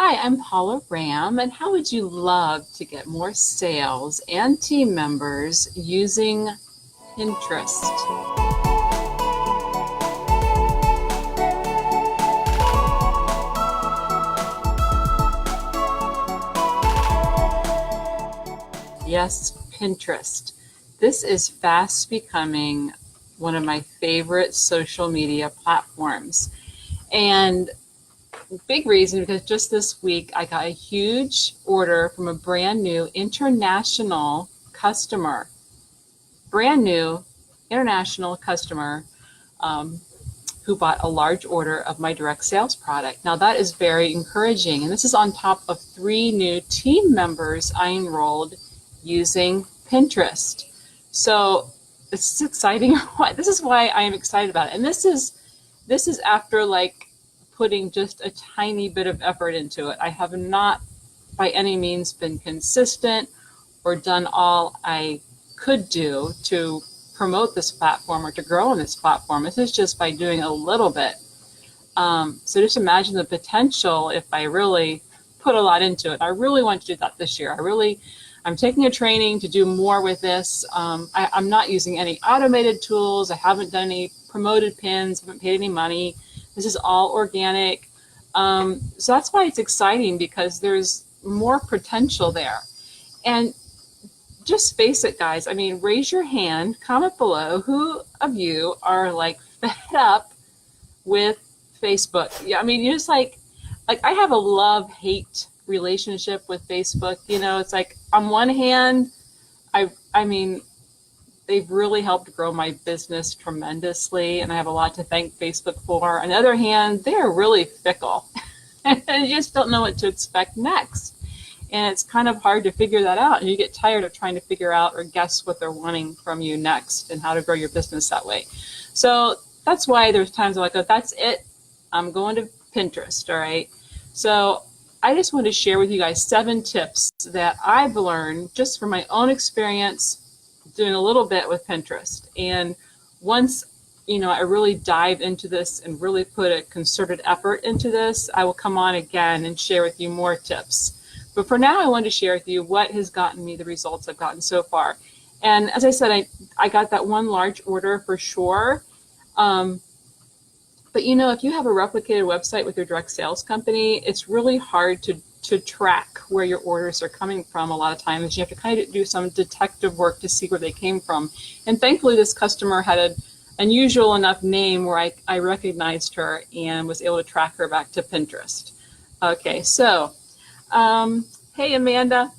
Hi, I'm Paula Ram, and how would you love to get more sales and team members using Pinterest? Yes, Pinterest. This is fast becoming one of my favorite social media platforms. And big reason because just this week I got a huge order from a brand new international customer, brand new international customer um, who bought a large order of my direct sales product. Now that is very encouraging, and this is on top of 3 new team members I enrolled using Pinterest. So it's exciting. This is why I am excited about it, and this is after like putting just a tiny bit of effort into it. I have not by any means been consistent or done all I could do to promote this platform or to grow on this platform. This is just by doing a little bit. So just imagine the potential if I really put a lot into it. I really want to do that this year. I'm taking a training to do more with this. I'm not using any automated tools. I haven't done any promoted pins, haven't paid any money. This is all organic. So that's why it's exciting, because there's more potential there. And just face it, guys. I mean, raise your hand, comment below, who of you are like fed up with Facebook? Yeah, I mean, you just like I have a love-hate relationship with Facebook. You know, it's like on one hand, I mean, they've really helped grow my business tremendously, and I have a lot to thank Facebook for. On the other hand, they're really fickle, and you just don't know what to expect next. And it's kind of hard to figure that out, and you get tired of trying to figure out or guess what they're wanting from you next and how to grow your business that way. So that's why there's times I'm like, oh, that's it. I'm going to Pinterest, all right? So I just want to share with you guys 7 tips that I've learned just from my own experience doing a little bit with Pinterest. And once I really dive into this and really put a concerted effort into this, I will come on again and share with you more tips. But for now, I wanted to share with you what has gotten me the results I've gotten so far. And as I said, I got that one large order for sure. But if you have a replicated website with your direct sales company, it's really hard to track where your orders are coming from. A lot of times you have to kind of do some detective work to see where they came from. And thankfully, this customer had an unusual enough name where I recognized her and was able to track her back to Pinterest. Okay, so hey, Amanda.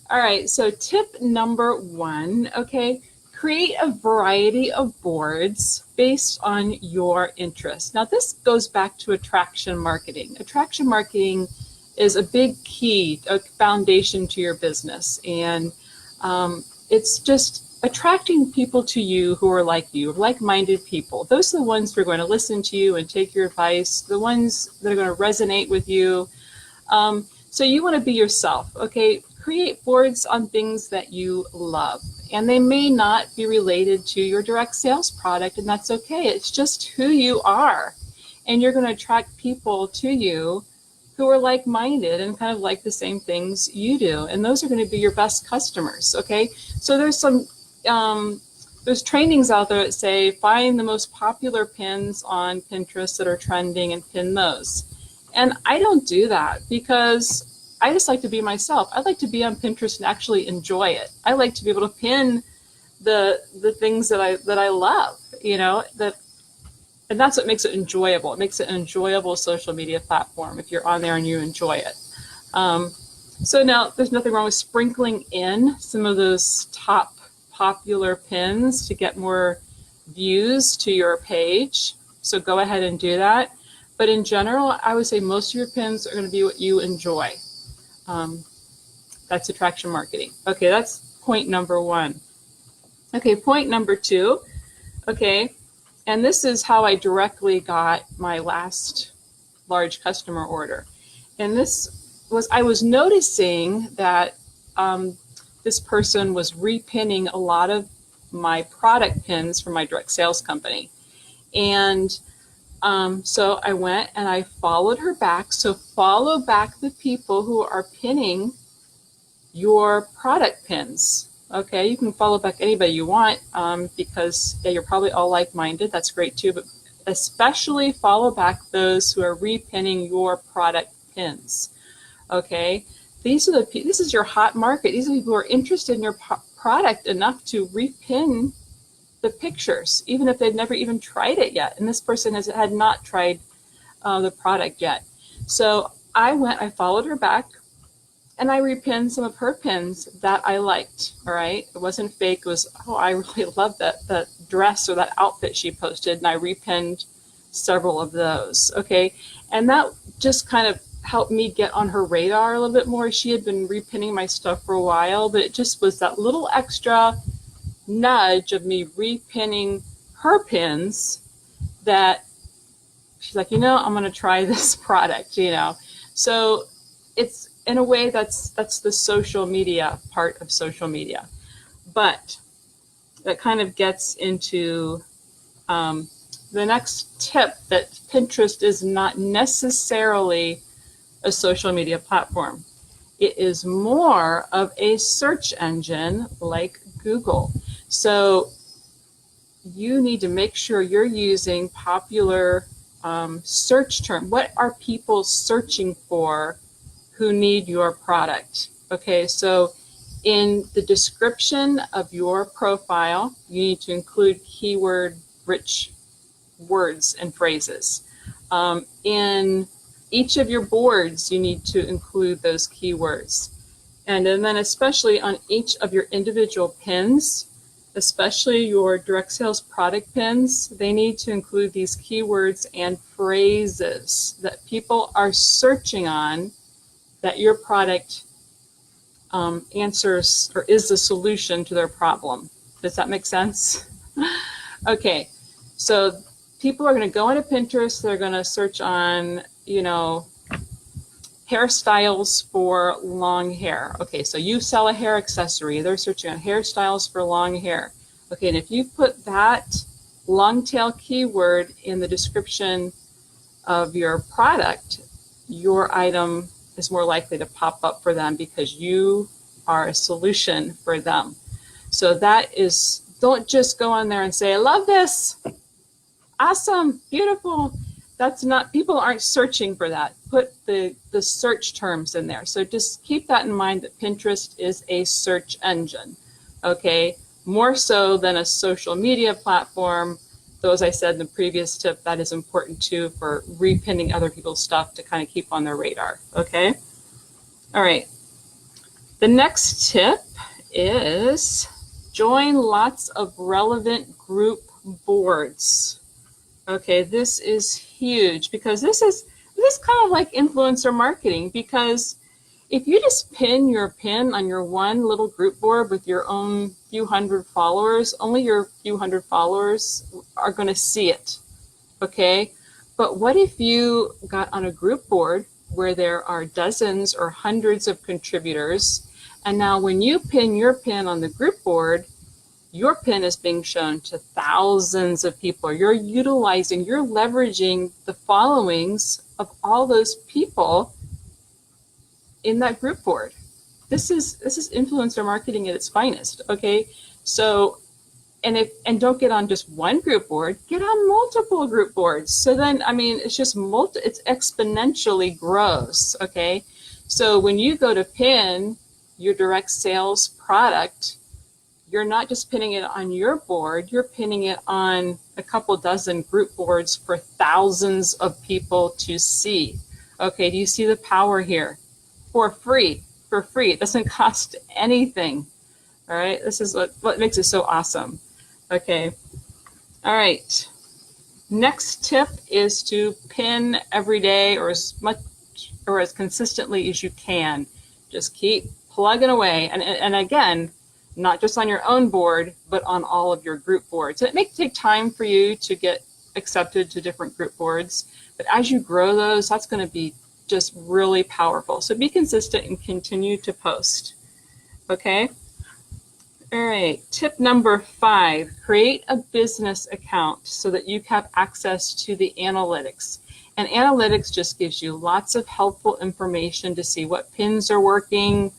All right, so tip number 1, okay, create a variety of boards based on your interests. Now, this goes back to attraction marketing. Attraction marketing is a big key, a foundation to your business. And it's just attracting people to you who are like you, like-minded people. Those are the ones who are going to listen to you and take your advice, the ones that are going to resonate with you. So you want to be yourself, okay? Create boards on things that you love. And they may not be related to your direct sales product, and that's okay. It's just who you are. And you're going to attract people to you who are like-minded and kind of like the same things you do. And those are going to be your best customers, okay? So there's trainings out there that say, find the most popular pins on Pinterest that are trending and pin those. And I don't do that because I just like to be myself. I like to be on Pinterest and actually enjoy it. I like to be able to pin the things that I love, and that's what makes it enjoyable. It makes it an enjoyable social media platform if you're on there and you enjoy it. So now there's nothing wrong with sprinkling in some of those top popular pins to get more views to your page. So go ahead and do that. But in general, I would say most of your pins are going to be what you enjoy. That's attraction marketing. Okay, that's point number 1. Okay, point number 2. Okay, and this is how I directly got my last large customer order. And I was noticing that this person was repinning a lot of my product pins from my direct sales company. And So I went and I followed her back. So follow back the people who are pinning your product pins. Okay, you can follow back anybody you want because yeah, you're probably all like-minded. That's great too, but especially follow back those who are repinning your product pins. Okay, this is your hot market. These are people who are interested in your product enough to repin the pictures, even if they've never even tried it yet. And this person had not tried the product yet. So I followed her back and I repinned some of her pins that I liked. All right. It wasn't fake. It was, oh, I really love that dress or that outfit she posted. And I repinned several of those. Okay. And that just kind of helped me get on her radar a little bit more. She had been repinning my stuff for a while, but it just was that little extra nudge of me repinning her pins that she's like, I'm going to try this product, So it's in a way that's the social media part of social media. But that kind of gets into the next tip, that Pinterest is not necessarily a social media platform. It is more of a search engine like Google. So you need to make sure you're using popular search terms. What are people searching for who need your product? Okay, so in the description of your profile, you need to include keyword-rich words and phrases. In each of your boards, you need to include those keywords. And then especially on each of your individual pins, especially your direct sales product pins, they need to include these keywords and phrases that people are searching on, that your product answers or is the solution to their problem. Does that make sense? Okay, so people are going to go into Pinterest, they're going to search on, hairstyles for long hair. Okay, so you sell a hair accessory. They're searching on hairstyles for long hair. Okay, and if you put that long tail keyword in the description of your product, your item is more likely to pop up for them because you are a solution for them. So that is, don't just go on there and say, I love this, awesome, beautiful. That's not, people aren't searching for that. Put the search terms in there. So just keep that in mind, that Pinterest is a search engine, okay? More so than a social media platform. Though, as I said in the previous tip, that is important too for repinning other people's stuff to kind of keep on their radar, okay? All right. The next tip is join lots of relevant group boards. Okay, this is huge because this is kind of like influencer marketing, because if you just pin your pin on your one little group board with your own few hundred followers, only your few hundred followers are going to see it, okay? But what if you got on a group board where there are dozens or hundreds of contributors, and now when you pin your pin on the group board, your pin is being shown to thousands of people. You're leveraging the followings of all those people in that group board. This is influencer marketing at its finest, okay? So, and don't get on just one group board, get on multiple group boards. So then, I mean, it's just it's exponentially grows, okay? So when you go to pin your direct sales product, you're not just pinning it on your board, you're pinning it on a couple dozen group boards for thousands of people to see. Okay, do you see the power here? For free. It doesn't cost anything. All right, this is what makes it so awesome. Okay, all right. Next tip is to pin every day, or as much or as consistently as you can. Just keep plugging away. And again, not just on your own board, but on all of your group boards. It may take time for you to get accepted to different group boards, but as you grow those, that's going to be just really powerful. So be consistent and continue to post. Okay. All right, tip number 5, create a business account so that you have access to the analytics. And analytics just gives you lots of helpful information to see what pins are working,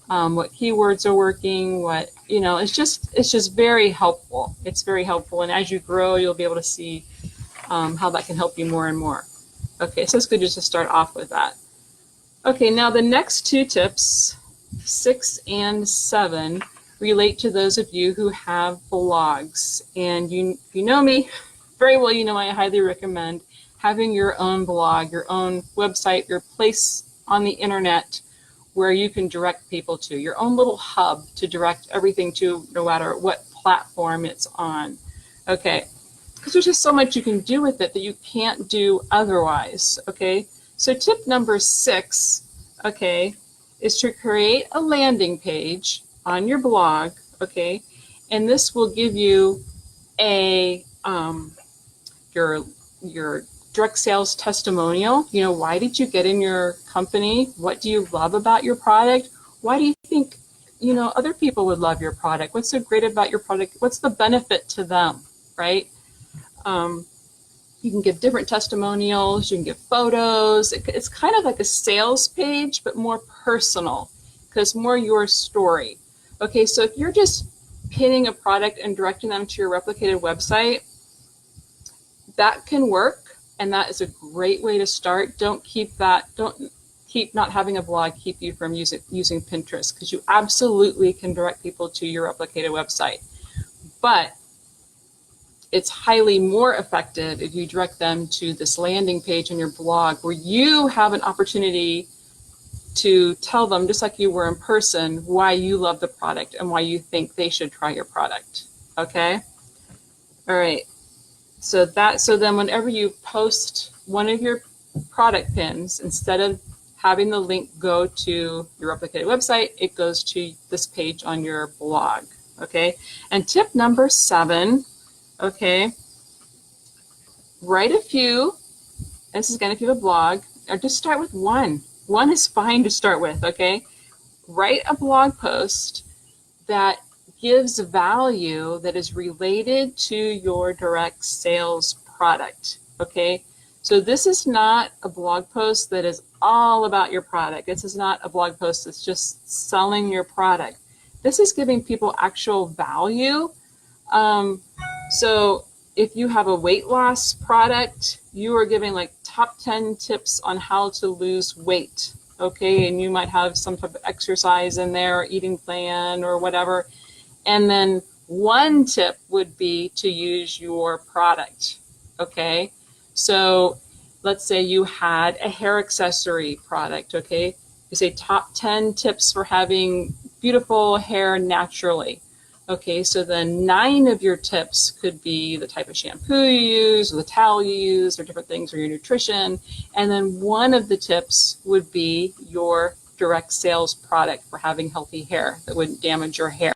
what keywords are working, what, it's just very helpful. It's very helpful. And as you grow, you'll be able to see how that can help you more and more. Okay, so it's good just to start off with that. Okay, now the next 2 tips, 6 and 7, relate to those of you who have blogs. And you know me very well, I highly recommend having your own blog, your own website, your place on the internet where you can direct people to, your own little hub to direct everything to, no matter what platform it's on. Okay, because there's just so much you can do with it that you can't do otherwise. Okay, so tip number 6, okay, is to create a landing page on your blog, okay, and this will give you a your direct sales testimonial. Why did you get in your company? What do you love about your product? Why do you think other people would love your product? What's so great about your product? What's the benefit to them, right? You can give different testimonials, you can give photos. It's kind of like a sales page, but more personal, because more your story. Okay, so if you're just pinning a product and directing them to your replicated website, that can work, and that is a great way to start. Don't keep not having a blog keep you from using Pinterest, because you absolutely can direct people to your replicated website. But it's highly more effective if you direct them to this landing page on your blog where you have an opportunity to tell them, just like you were in person, why you love the product and why you think they should try your product. Okay? All right. So then whenever you post one of your product pins, instead of having the link go to your replicated website, it goes to this page on your blog. Okay? And tip number 7, okay, write a few, this is again if you have a blog, or just start with one. One is fine to start with, okay? Write a blog post that gives value that is related to your direct sales product, okay? So this is not a blog post that is all about your product. This is not a blog post that's just selling your product. This is giving people actual value. So if you have a weight loss product, you are giving like top 10 tips on how to lose weight, okay? And you might have some type of exercise in there, eating plan or whatever. And then one tip would be to use your product, okay? So let's say you had a hair accessory product, okay? You say top 10 tips for having beautiful hair naturally. Okay, so then 9 of your tips could be the type of shampoo you use, or the towel you use, or different things, or your nutrition. And then 1 of the tips would be your direct sales product for having healthy hair that wouldn't damage your hair.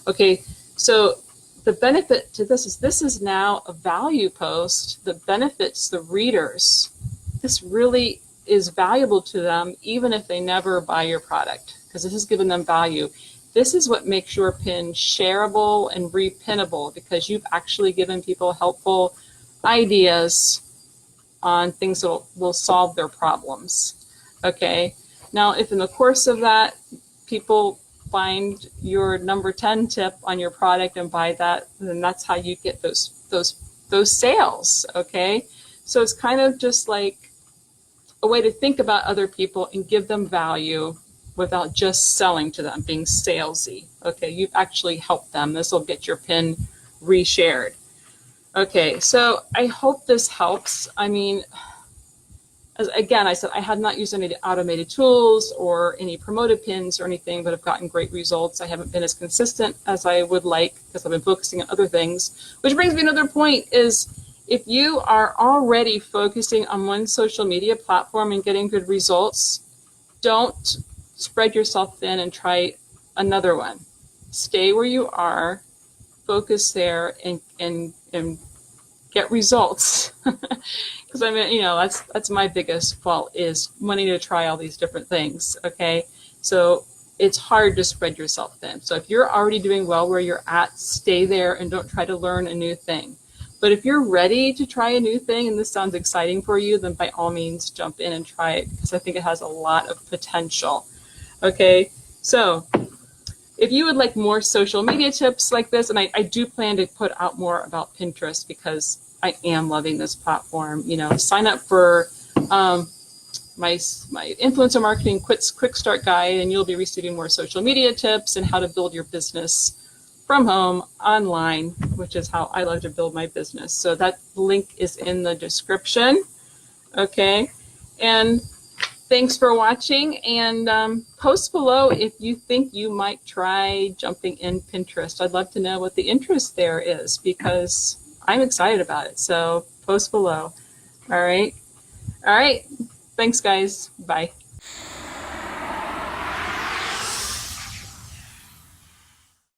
Okay, so the benefit to this is now a value post that benefits the readers. This really is valuable to them, even if they never buy your product, because this has given them value. This is what makes your pin shareable and repinnable, because you've actually given people helpful ideas on things that will solve their problems. Okay. Now, if in the course of that, people find your number 10 tip on your product and buy that, then that's how you get those sales. Okay. So it's kind of just like a way to think about other people and give them value without just selling to them, being salesy. Okay, you've actually helped them. This will get your pin reshared. Okay, so I hope this helps. I mean, again, I said I had not used any automated tools or any promoted pins or anything, but I've gotten great results. I haven't been as consistent as I would like because I've been focusing on other things. Which brings me to another point is, if you are already focusing on one social media platform and getting good results, don't spread yourself thin and try another one. Stay where you are, focus there, and get results. Because I mean, that's my biggest fault, is wanting to try all these different things. Okay, so it's hard to spread yourself thin. So if you're already doing well where you're at, stay there and don't try to learn a new thing. But if you're ready to try a new thing and this sounds exciting for you, then by all means jump in and try it, because I think it has a lot of potential. Okay, so if you would like more social media tips like this, and I do plan to put out more about Pinterest because I am loving this platform, you know, sign up for my influencer marketing Quickstart guide, and you'll be receiving more social media tips and how to build your business from home online, which is how I love to build my business. So that link is in the description. Okay, and thanks for watching, and post below if you think you might try jumping in Pinterest. I'd love to know what the interest there is because I'm excited about it. So post below. All right. Thanks, guys. Bye.